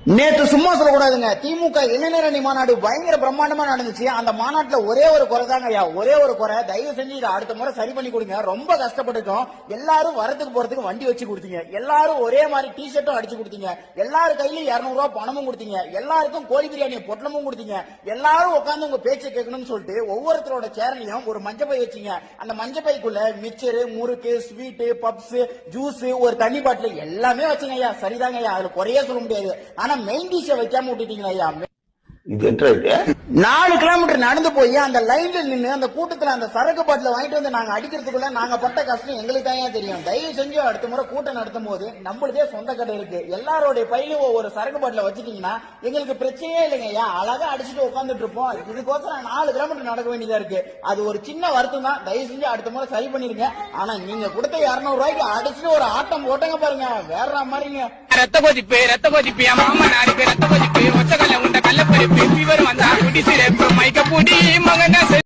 நேற்று சும்மா சொல்லக்கூடாதுங்க. திமுக இளைஞரணி மாநாடு பயங்கர பிரம்மாண்டமா நடந்துச்சு. அந்த மாநாட்டுல ஒரே ஒரு குறை தாங்க ஐயா, ஒரே ஒரு குறை. தயவு செஞ்சு இதை அடுத்த முறை சரி பண்ணி கொடுங்க. ரொம்ப கஷ்டப்பட்டுட்டோம். எல்லாரும் வரதுக்கு போறதுக்கு வண்டி வச்சு கொடுத்தீங்க, எல்லாரும் ஒரே மாதிரி டி ஷர்ட்டும் அடிச்சு கொடுத்தீங்க, எல்லாரும் கையிலும் 200 ரூபாய் பணமும் கொடுத்தீங்க, எல்லாருக்கும் கோழி பிரியாணி பொட்டலமும் கொடுத்தீங்க, எல்லாரும் உட்காந்து உங்க பேச்சை கேட்கணும்னு சொல்லிட்டு ஒவ்வொருத்தரோட சேர்லையும் ஒரு மஞ்சப்பை வச்சீங்க. அந்த மஞ்சப்பைக்குள்ள மிச்சரு, முறுக்கு, ஸ்வீட், பப்ஸ், ஜூஸ், ஒரு தண்ணி பாட்டில் எல்லாமே வச்சுங்க ஐயா. சரிதாங்க ஐயா, அதுல குறைய சொல்ல முடியாது. ஆனா மெயின் டிஷ் வைக்காம விட்டுட்டீங்களா ஐயா. 4 கிலோமீட்டர் நடந்து போய் அந்த லைன்ல நின்று அந்த கூட்டத்துல அந்த சரக்கு பாட்டில வாங்கிட்டு வந்து நாங்க அடிக்கிறதுக்குள்ள நாங்க பட்ட கஷ்டம் எங்களுக்கு தான் தெரியும். தயவு செஞ்சு அடுத்த முறை கூட்டம் நடத்தும் போது நம்மளுதே சொந்த கடை இருக்கு, எல்லாரோட பையிலும் ஒவ்வொரு சரக்கு பாட்டில வச்சுட்டீங்கன்னா எங்களுக்கு பிரச்சனையே இல்லைங்க ஐயா. அழகா அடிச்சுட்டு உட்காந்துட்டு இருப்போம். இதுக்கோசரம் 4 கிலோமீட்டர் நடக்க வேண்டியதா இருக்கு. அது ஒரு சின்ன வருத்தம் தான். தயவு செஞ்சு அடுத்த முறை சரி பண்ணிருங்க. ஆனா நீங்க கொடுத்த 200 ரூபாய்க்கு அடிச்சுட்டு ஒரு ஆட்டம் போட்டங்க பாருங்க, வேற மாதிரிங்க. ரத்த கொதிப்பு மாமா நாருக்கு ரத்த கொதிப்பு ஒச்ச கல்ல உண்ட கல்ல பருப்பு இவர் வந்தா குடி சிறப்பு மைக்க பூடி மகன